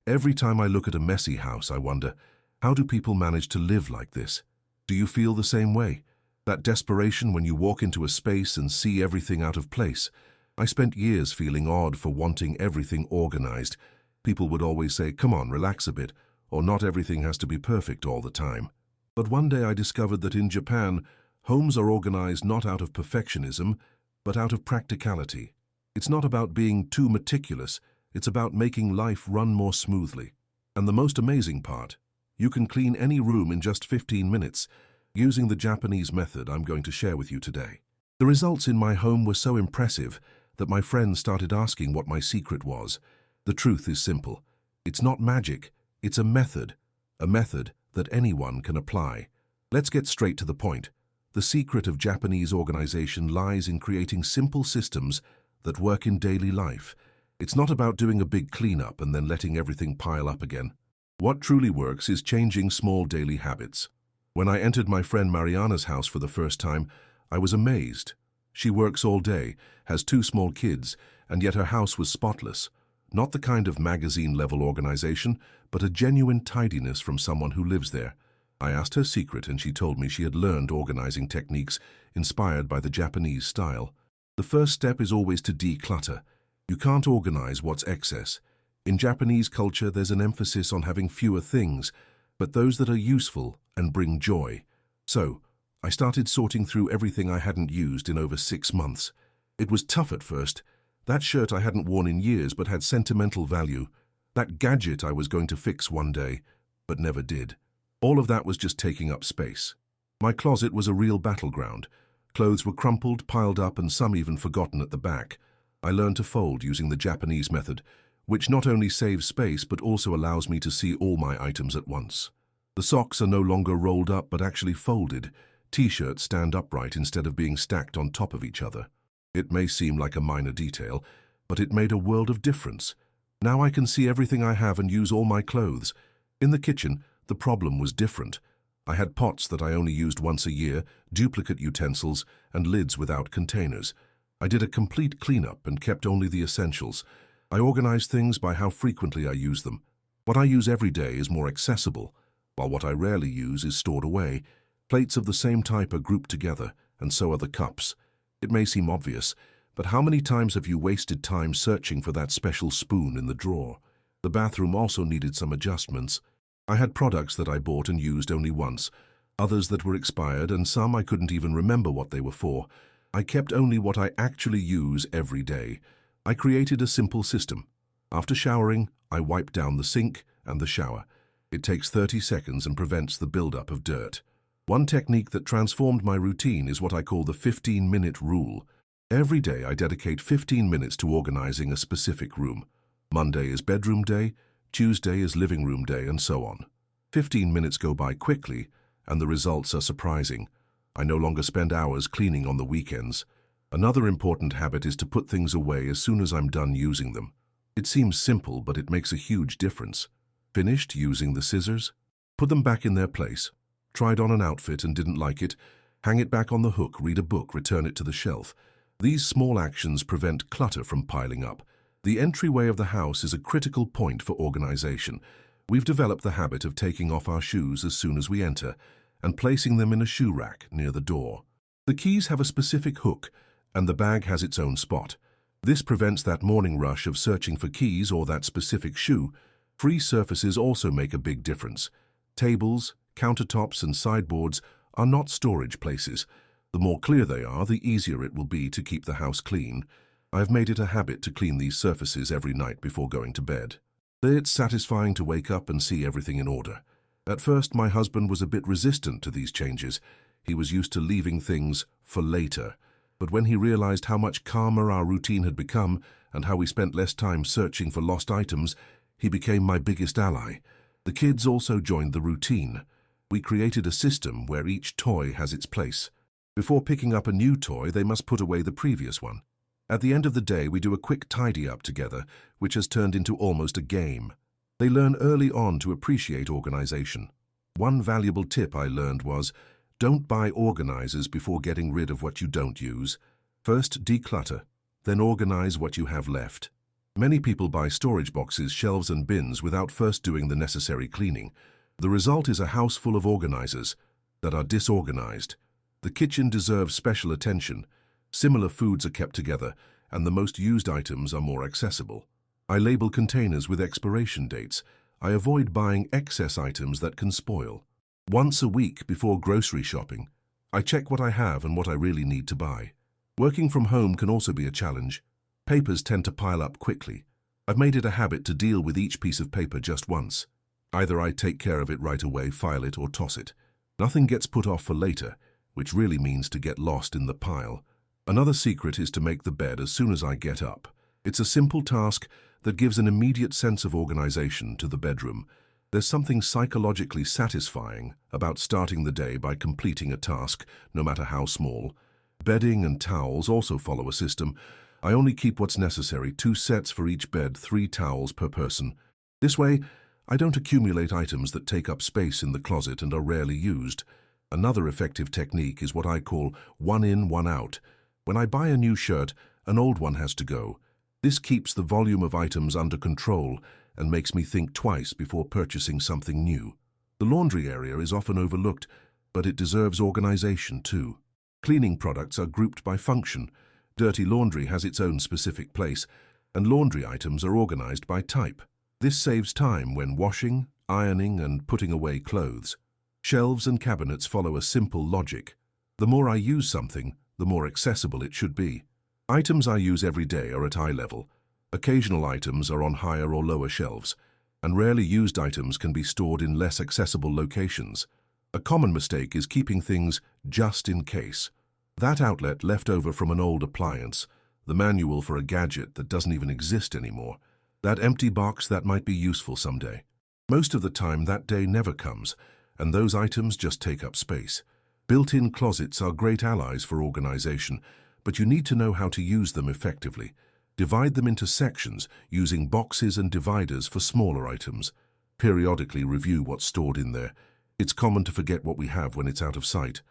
Every time I look at a messy house, I wonder, how do people manage to live like this? Do you feel the same way? That desperation when you walk into a space and see everything out of place? I spent years feeling odd for wanting everything organized. People would always say, come on, relax a bit, or not everything has to be perfect all the time. But one day I discovered that in Japan, homes are organized not out of perfectionism, but out of practicality. It's not about being too meticulous, it's about making life run more smoothly. And the most amazing part, you can clean any room in just 15 minutes, using the Japanese method I'm going to share with you today. The results in my home were so impressive that my friends started asking what my secret was. The truth is simple. It's not magic, it's a method that anyone can apply. Let's get straight to the point. The secret of Japanese organization lies in creating simple systems that work in daily life. It's not about doing a big cleanup and then letting everything pile up again. What truly works is changing small daily habits. When I entered my friend Mariana's house for the first time, I was amazed. She works all day, has 2 small kids, and yet her house was spotless. Not the kind of magazine-level organization, but a genuine tidiness from someone who lives there. I asked her secret and she told me she had learned organizing techniques inspired by the Japanese style. The first step is always to declutter. You can't organize what's excess. In Japanese culture, there's an emphasis on having fewer things, but those that are useful and bring joy. So, I started sorting through everything I hadn't used in over 6 months. It was tough at first. That shirt I hadn't worn in years but had sentimental value. That gadget I was going to fix one day, but never did. All of that was just taking up space. My closet was a real battleground. Clothes were crumpled, piled up, and some even forgotten at the back. I learned to fold using the Japanese method, which not only saves space but also allows me to see all my items at once. The socks are no longer rolled up but actually folded. T-shirts stand upright instead of being stacked on top of each other. It may seem like a minor detail, but it made a world of difference. Now I can see everything I have and use all my clothes. In the kitchen, the problem was different. I had pots that I only used once a year, duplicate utensils, and lids without containers. I did a complete cleanup and kept only the essentials. I organized things by how frequently I use them. What I use every day is more accessible, while what I rarely use is stored away. Plates of the same type are grouped together, and so are the cups. It may seem obvious, but how many times have you wasted time searching for that special spoon in the drawer? The bathroom also needed some adjustments. I had products that I bought and used only once, others that were expired, and some I couldn't even remember what they were for. I kept only what I actually use every day. I created a simple system. After showering, I wipe down the sink and the shower. It takes 30 seconds and prevents the buildup of dirt. One technique that transformed my routine is what I call the 15-minute rule. Every day I dedicate 15 minutes to organizing a specific room. Monday is bedroom day, Tuesday is living room day, and so on. 15 minutes go by quickly, and the results are surprising. I no longer spend hours cleaning on the weekends. Another important habit is to put things away as soon as I'm done using them. It seems simple, but it makes a huge difference. Finished using the scissors? Put them back in their place. Tried on an outfit and didn't like it? Hang it back on the hook, read a book, return it to the shelf. These small actions prevent clutter from piling up. The entryway of the house is a critical point for organization. We've developed the habit of taking off our shoes as soon as we enter and placing them in a shoe rack near the door. The keys have a specific hook, and the bag has its own spot. This prevents that morning rush of searching for keys or that specific shoe. Free surfaces also make a big difference. Tables, countertops, and sideboards are not storage places. The more clear they are, the easier it will be to keep the house clean. I've made it a habit to clean these surfaces every night before going to bed. It's satisfying to wake up and see everything in order. At first, my husband was a bit resistant to these changes. He was used to leaving things for later. But when he realized how much calmer our routine had become and how we spent less time searching for lost items, he became my biggest ally. The kids also joined the routine. We created a system where each toy has its place. Before picking up a new toy, they must put away the previous one. At the end of the day, we do a quick tidy-up together, which has turned into almost a game. They learn early on to appreciate organization. One valuable tip I learned was, don't buy organizers before getting rid of what you don't use. First, declutter, then organize what you have left. Many people buy storage boxes, shelves and bins without first doing the necessary cleaning. The result is a house full of organizers that are disorganized. The kitchen deserves special attention. Similar foods are kept together, and the most used items are more accessible. I label containers with expiration dates. I avoid buying excess items that can spoil. Once a week before grocery shopping, I check what I have and what I really need to buy. Working from home can also be a challenge. Papers tend to pile up quickly. I've made it a habit to deal with each piece of paper just once. Either I take care of it right away, file it, or toss it. Nothing gets put off for later, which really means to get lost in the pile. Another secret is to make the bed as soon as I get up. It's a simple task that gives an immediate sense of organization to the bedroom. There's something psychologically satisfying about starting the day by completing a task, no matter how small. Bedding and towels also follow a system. I only keep what's necessary, 2 sets for each bed, 3 towels per person. This way, I don't accumulate items that take up space in the closet and are rarely used. Another effective technique is what I call one in, one out. When I buy a new shirt, an old one has to go. This keeps the volume of items under control and makes me think twice before purchasing something new. The laundry area is often overlooked, but it deserves organization too. Cleaning products are grouped by function. Dirty laundry has its own specific place, and laundry items are organized by type. This saves time when washing, ironing, and putting away clothes. Shelves and cabinets follow a simple logic. The more I use something, the more accessible it should be. Items I use every day are at eye level. Occasional items are on higher or lower shelves, and rarely used items can be stored in less accessible locations. A common mistake is keeping things just in case. That outlet left over from an old appliance, the manual for a gadget that doesn't even exist anymore, that empty box that might be useful someday. Most of the time that day never comes, and those items just take up space. Built-in closets are great allies for organization, but you need to know how to use them effectively. Divide them into sections using boxes and dividers for smaller items. Periodically review what's stored in there. It's common to forget what we have when it's out of sight.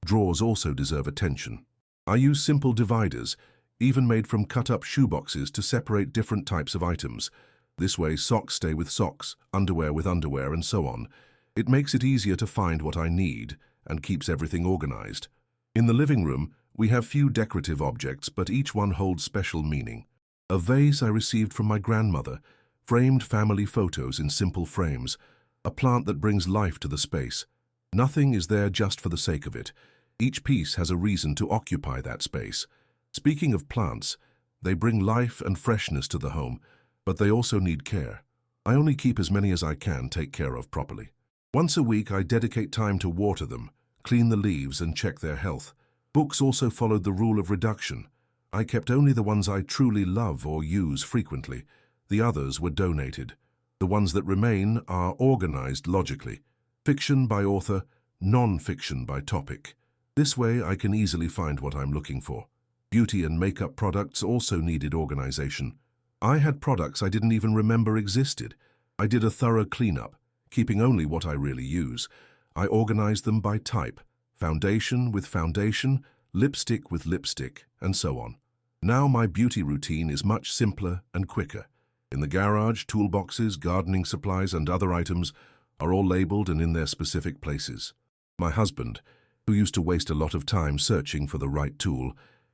Drawers also deserve attention. I use simple dividers, even made from cut-up shoeboxes, to separate different types of items. This way, socks stay with socks, underwear with underwear, and so on. It makes it easier to find what I need and keeps everything organized. In the living room, we have few decorative objects, but each one holds special meaning. A vase I received from my grandmother, framed family photos in simple frames, a plant that brings life to the space. Nothing is there just for the sake of it. Each piece has a reason to occupy that space. Speaking of plants, they bring life and freshness to the home, but they also need care. I only keep as many as I can take care of properly. Once a week, I dedicate time to water them, clean the leaves, and check their health. Books also followed the rule of reduction. I kept only the ones I truly love or use frequently. The others were donated. The ones that remain are organized logically. Fiction by author, non-fiction by topic. This way I can easily find what I'm looking for. Beauty and makeup products also needed organization. I had products I didn't even remember existed. I did a thorough cleanup, keeping only what I really use. I organized them by type, foundation with foundation, lipstick with lipstick, and so on. Now my beauty routine is much simpler and quicker. In the garage, toolboxes, gardening supplies, and other items are all labeled and in their specific places. My husband, who used to waste a lot of time searching for the right tool,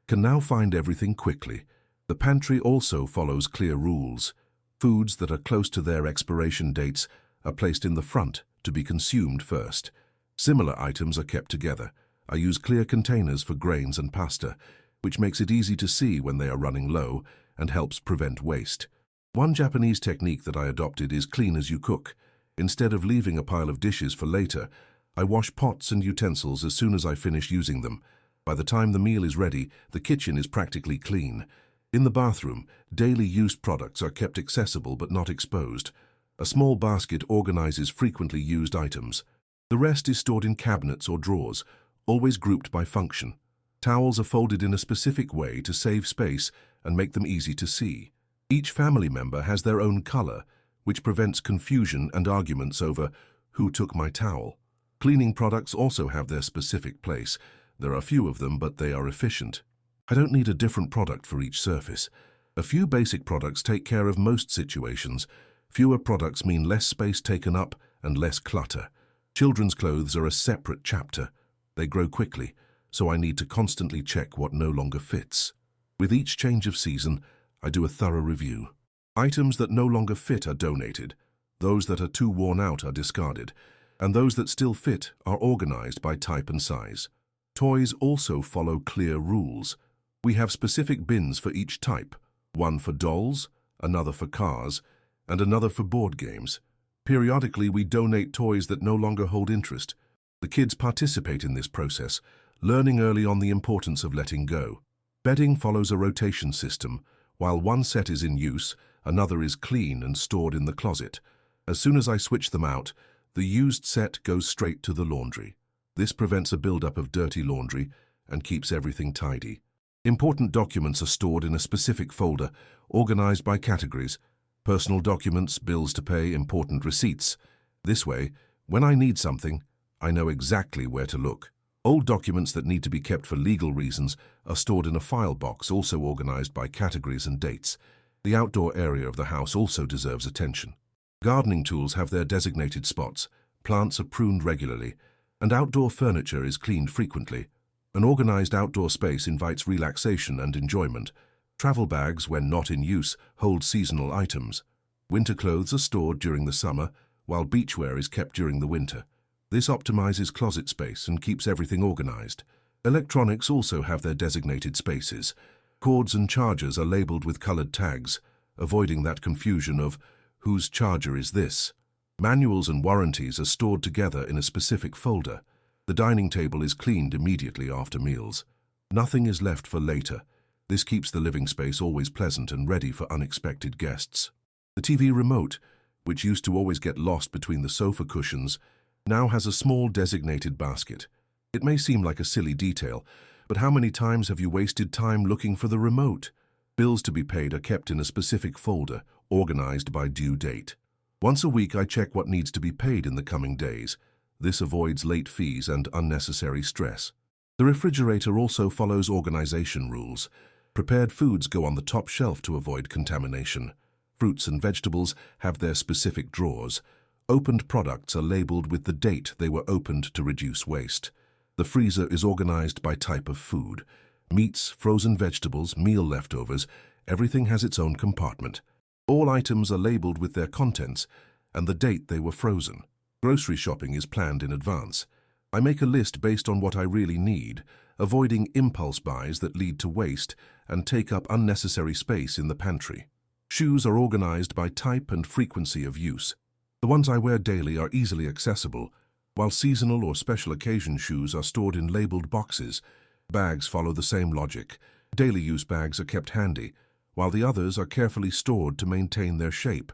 can now find everything quickly. The pantry also follows clear rules. Foods that are close to their expiration dates are placed in the front to be consumed first. Similar items are kept together. I use clear containers for grains and pasta, which makes it easy to see when they are running low and helps prevent waste. One Japanese technique that I adopted is clean as you cook. Instead of leaving a pile of dishes for later, I wash pots and utensils as soon as I finish using them. By the time the meal is ready, the kitchen is practically clean. In the bathroom, daily used products are kept accessible but not exposed. A small basket organizes frequently used items. The rest is stored in cabinets or drawers, always grouped by function. Towels are folded in a specific way to save space and make them easy to see. Each family member has their own color, which prevents confusion and arguments over who took my towel. Cleaning products also have their specific place. There are few of them, but they are efficient. I don't need a different product for each surface. A few basic products take care of most situations. Fewer products mean less space taken up and less clutter. Children's clothes are a separate chapter. They grow quickly, so I need to constantly check what no longer fits. With each change of season, I do a thorough review. Items that no longer fit are donated. Those that are too worn out are discarded, and those that still fit are organized by type and size. Toys also follow clear rules. We have specific bins for each type, one for dolls, another for cars, and another for board games. Periodically, we donate toys that no longer hold interest. The kids participate in this process, learning early on the importance of letting go. Bedding follows a rotation system. While one set is in use, another is clean and stored in the closet. As soon as I switch them out, the used set goes straight to the laundry. This prevents a buildup of dirty laundry and keeps everything tidy. Important documents are stored in a specific folder, organized by categories. Personal documents, bills to pay, important receipts. This way, when I need something, I know exactly where to look. Old documents that need to be kept for legal reasons are stored in a file box, also organized by categories and dates. The outdoor area of the house also deserves attention. Gardening tools have their designated spots, plants are pruned regularly, and outdoor furniture is cleaned frequently. An organized outdoor space invites relaxation and enjoyment. Travel bags, when not in use, hold seasonal items. Winter clothes are stored during the summer, while beachwear is kept during the winter. This optimizes closet space and keeps everything organized. Electronics also have their designated spaces. Cords and chargers are labeled with colored tags, avoiding that confusion of whose charger is this. Manuals and warranties are stored together in a specific folder. The dining table is cleaned immediately after meals. Nothing is left for later. This keeps the living space always pleasant and ready for unexpected guests. The TV remote, which used to always get lost between the sofa cushions, now has a small designated basket. It may seem like a silly detail, but how many times have you wasted time looking for the remote? Bills to be paid are kept in a specific folder, organized by due date. Once a week, I check what needs to be paid in the coming days. This avoids late fees and unnecessary stress. The refrigerator also follows organization rules. Prepared foods go on the top shelf to avoid contamination. Fruits and vegetables have their specific drawers. Opened products are labeled with the date they were opened to reduce waste. The freezer is organized by type of food. Meats, frozen vegetables, meal leftovers, everything has its own compartment. All items are labeled with their contents and the date they were frozen. Grocery shopping is planned in advance. I make a list based on what I really need, avoiding impulse buys that lead to waste and take up unnecessary space in the pantry. Shoes are organized by type and frequency of use. The ones I wear daily are easily accessible, while seasonal or special occasion shoes are stored in labeled boxes. Bags follow the same logic. Daily use bags are kept handy, while the others are carefully stored to maintain their shape.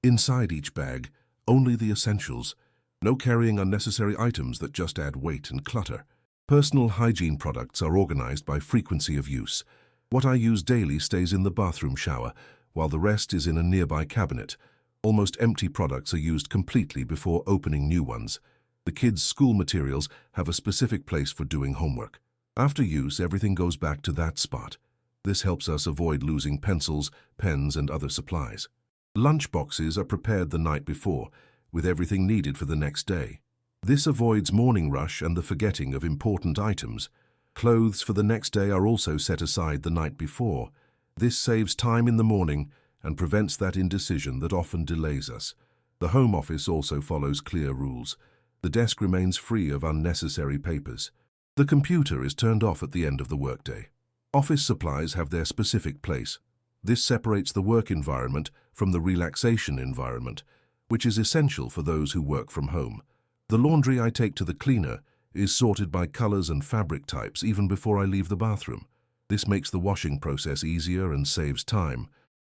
Inside each bag, only the essentials. No carrying unnecessary items that just add weight and clutter. Personal hygiene products are organized by frequency of use. What I use daily stays in the bathroom shower, while the rest is in a nearby cabinet. Almost empty products are used completely before opening new ones. The kids' school materials have a specific place for doing homework. After use, everything goes back to that spot. This helps us avoid losing pencils, pens, and other supplies. Lunch boxes are prepared the night before, with everything needed for the next day. This avoids morning rush and the forgetting of important items. Clothes for the next day are also set aside the night before. This saves time in the morning and prevents that indecision that often delays us. The home office also follows clear rules. The desk remains free of unnecessary papers. The computer is turned off at the end of the workday. Office supplies have their specific place. This separates the work environment from the relaxation environment, which is essential for those who work from home. The laundry I take to the cleaner is sorted by colors and fabric types even before I leave the bathroom. This makes the washing process easier and saves time.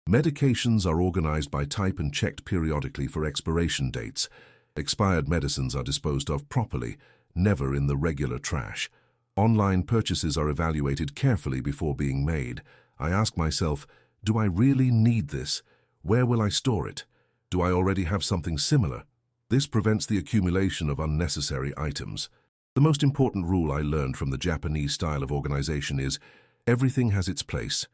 Medications are organized by type and checked periodically for expiration dates. Expired medicines are disposed of properly, never in the regular trash. Online purchases are evaluated carefully before being made. I ask myself, do I really need this? Where will I store it? Do I already have something similar? This prevents the accumulation of unnecessary items. The most important rule I learned from the Japanese style of organization is everything has its place,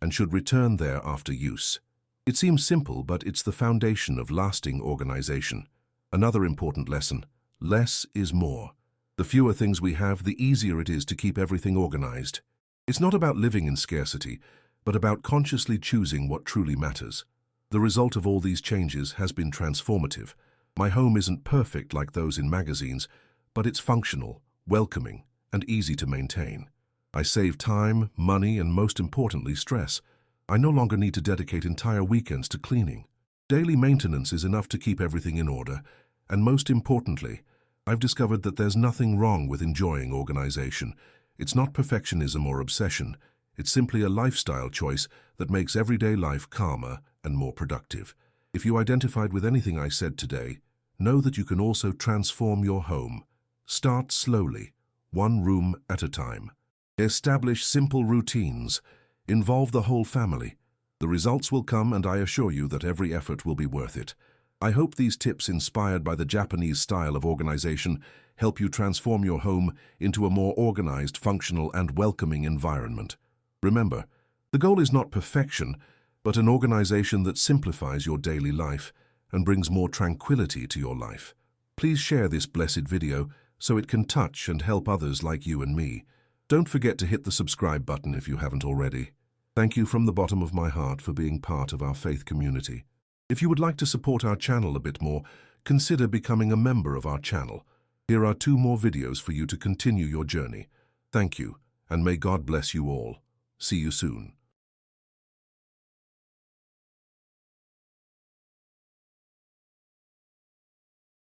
and should return there after use. It seems simple, but it's the foundation of lasting organization. Another important lesson: less is more. The fewer things we have, the easier it is to keep everything organized. It's not about living in scarcity, but about consciously choosing what truly matters. The result of all these changes has been transformative. My home isn't perfect like those in magazines, but it's functional, welcoming, and easy to maintain. I save time, money, and most importantly, stress. I no longer need to dedicate entire weekends to cleaning. Daily maintenance is enough to keep everything in order, and most importantly, I've discovered that there's nothing wrong with enjoying organization. It's not perfectionism or obsession. It's simply a lifestyle choice that makes everyday life calmer and more productive. If you identified with anything I said today, know that you can also transform your home. Start slowly, one room at a time. Establish simple routines. Involve the whole family. The results will come, and I assure you that every effort will be worth it. I hope these tips, inspired by the Japanese style of organization, help you transform your home into a more organized, functional, and welcoming environment. Remember, the goal is not perfection, but an organization that simplifies your daily life and brings more tranquility to your life. Please share this blessed video so it can touch and help others like you and me. Don't forget to hit the subscribe button if you haven't already. Thank you from the bottom of my heart for being part of our faith community. If you would like to support our channel a bit more, consider becoming a member of our channel. Here are 2 more videos for you to continue your journey. Thank you, and may God bless you all. See you soon.